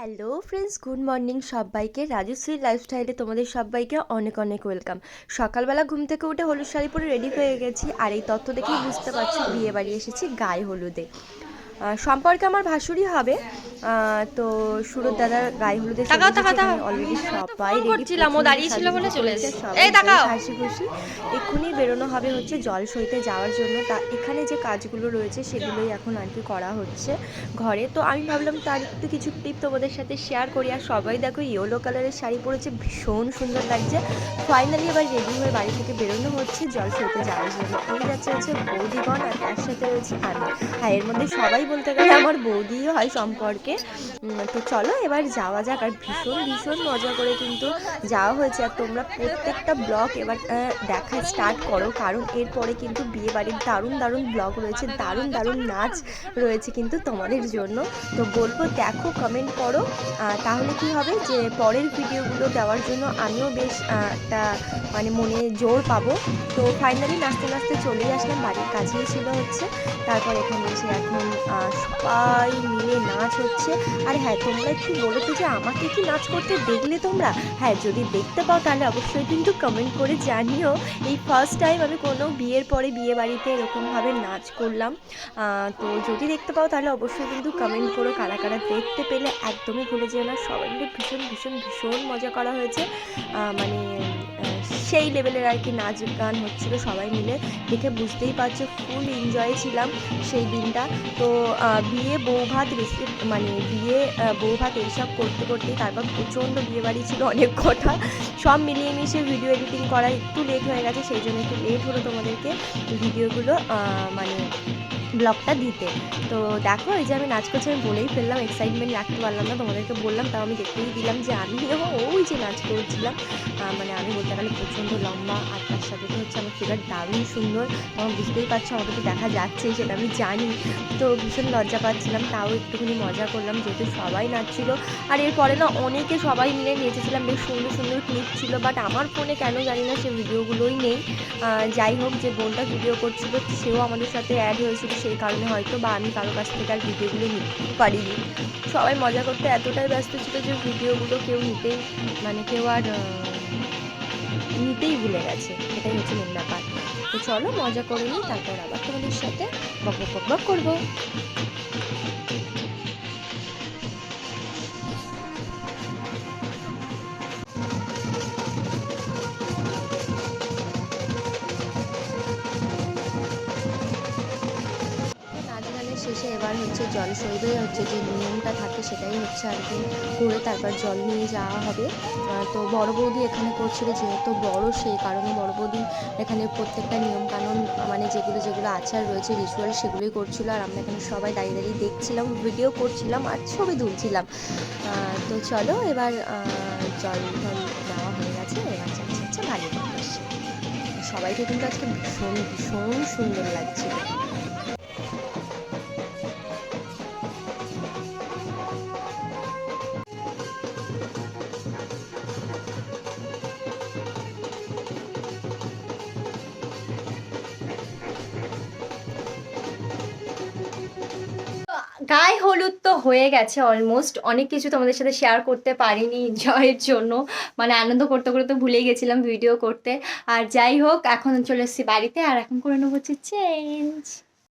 Hello friends, good morning সবাইকে। রাজশ্রী লাইফস্টাইলে তোমাদের সবাইকে অনেক অনেক ওয়েলকাম। সকালবেলা ঘুম থেকে উঠে হলুদ শাড়ি পরে রেডি হয়ে গেছি, আর এই তথ্য দেখেই বুঝতে পারছো বিয়ে বাড়ি এসেছি গায়ে হলুদে। সম্পর্কে আমার ভাসুরই হবে। তো সুরত দাদার গায়ে হলুদে চলে এসেছে। এখানে অলরেডি সবাই রেডি, সাজুগুজু করেছে, সবাই বেশ হাসি খুশি। এক্ষুনি বেরোনো হবে হচ্ছে জল সইতে যাওয়ার জন্য। তা এখানে যে কাজগুলো রয়েছে সেগুলোই এখন আর কি করা হচ্ছে ঘরে। তো আমি ভাবলাম তার একটু কিছু ক্লিপ তোমাদের সাথে শেয়ার করি। আর সবাই দেখো ইয়েলো কালারের শাড়ি পরেছে, ভীষণ সুন্দর লাগছে। ফাইনালি এবার রেডি হয়ে বাড়ি থেকে বেরোনো হচ্ছে জল সইতে যাওয়ার জন্য। এই যাচ্ছে হচ্ছে বৌদিগণ, আর তার সাথে রয়েছে আমি। হ্যাঁ, এর মধ্যে সবাই বলতে গেলে আমার বৌদিও হয় সম্পর্কে। তো চলো এবার যাওয়া যাক। আর ভীষণ ভীষণ মজা করে কিন্তু যাওয়া হয়েছে। আর তোমরা প্রত্যেকটা ব্লগ এবার দেখা স্টার্ট করো, কারণ এরপরে কিন্তু বিয়ে বাড়ির দারুণ দারুণ ব্লগ রয়েছে, দারুণ দারুণ নাচ রয়েছে কিন্তু তোমাদের জন্য। তো বলবো দেখো, কমেন্ট করো, তাহলে কি হবে যে পরের ভিডিওগুলো দেওয়ার জন্য আমিও বেশ একটা মানে মনে জোর পাবো। তো ফাইনালি নাচতে নাচতে চলেই আসলাম, বাড়ির কাছেই ছিল হচ্ছে। তারপর এখানে এসে এখন সবাই মিলে নাচ হচ্ছে। আর হ্যাঁ, তোমরা একটু বলো তো যে আমাকে কি নাচ করতে দেখলে তোমরা? হ্যাঁ, যদি দেখতে পাও তাহলে অবশ্যই কিন্তু কমেন্ট করে জানিও। এই ফার্স্ট টাইম আমি কোনো বিয়ের পরে বিয়ে বাড়িতে এরকমভাবে নাচ করলাম। তো যদি দেখতে পাও তাহলে অবশ্যই কিন্তু কমেন্ট করো। কারা কারা দেখতে পেলে একদমই ভুলে যেও না। সবাই মিলে ভীষণ ভীষণ ভীষণ মজা করা হয়েছে। মানে সেই লেভেলের আর কি নাচ গান হচ্ছিল সবাই মিলে, দেখে বুঝতেই পারছো ফুল এনজয় ছিলাম সেই দিনটা। তো বিয়ে বৌভাত মানে বিয়ে বৌভাত এইসব করতে করতেই তারপর প্রচণ্ড বিয়েবাড়ি ছিল অনেক কটা, সব মিলিয়ে মিশিয়ে ভিডিও এডিটিং করা একটু লেট হয়ে গেছে, সেই জন্য একটু লেট হলো তোমাদেরকে ভিডিওগুলো মানে ব্লগটা দিতে। তো দেখো এই যে আমি নাচ করছি, আমি বলেই ফেললাম, এক্সাইটমেন্ট রাখতে পারলাম না, তোমাদেরকে বললাম, তাও আমি দেখতেই দিলাম যে আমি ওই যে নাচ করছিলাম। মানে আমি বলতে গেলে প্রচণ্ড লম্বা, আর তার সাথে তো হচ্ছে আমার ফিগার দারুণ সুন্দর। তোমার বুঝতেই পারছো, আমাকে তো দেখা যাচ্ছে সেটা আমি জানি। তো ভীষণ লজ্জা পাচ্ছিলাম, তাও একটুখানি মজা করলাম যেহেতু সবাই নাচছিল। আর এরপরে না অনেকে সবাই মিলে নেচেছিলাম, বেশ সুন্দর সুন্দর ক্লিপ ছিল, বাট আমার ফোনে কেন জানি না সে ভিডিওগুলোই নেই। যাই হোক, যে বোনটা ভিডিও করছিল সেও আমাদের সাথে অ্যাড হয়েছিল, সেই কারণে হয়তো বা আমি কারো কাছ থেকে আর ভিডিওগুলো নিতে পারিনি। সবাই মজা করতে এতটাই ব্যস্ত ছিল যে ভিডিওগুলো কেউ নিতেই মানে কেউ আর নিতেই ভুলে গেছে, এটাই হচ্ছে মেন ব্যাপার। তো চলো মজা করে নিই, তারপর আবার তোমাদের সাথে বক বক বক করবো। নাচ গানের শেষে এবার হচ্ছে জল সইবেই হচ্ছে যে নিয়মটা থাকে সেটাই হচ্ছে আর কি করে তারপর জল নিয়ে যাওয়া হবে। তো বড় বৌদি এখানে করছিল, যেহেতু বড় সেই কারণে বড় বৌদি এখানে প্রত্যেকটা নিয়মকানুন মানে যেগুলো যেগুলো আচার রয়েছে রিচুয়াল সেগুলোই করছিল। আর আমরা এখানে সবাই দাঁড়িয়ে দাঁড়িয়ে দেখছিলাম, ভিডিও করছিলাম আর ছবি তুলছিলাম। তো চলো এবার জল টল নেওয়া হয়ে গেছে, এবার যাচ্ছে হচ্ছে বাড়ির উদ্দেশ্যে। সবাইকে কিন্তু আজকে ভীষণ ভীষণ সুন্দর লাগছিল। গায়ে হলুদ তো হয়ে গেছে অলমোস্ট, অনেক কিছু তোমাদের সাথে শেয়ার করতে পারিনি এনজয়ের জন্য, মানে আনন্দ করতে করতে ভুলে গেছিলাম ভিডিও করতে। আর যাই হোক, এখন চলে এসেছি বাড়িতে, আর এখন করে নেবো হচ্ছে চেঞ্জ।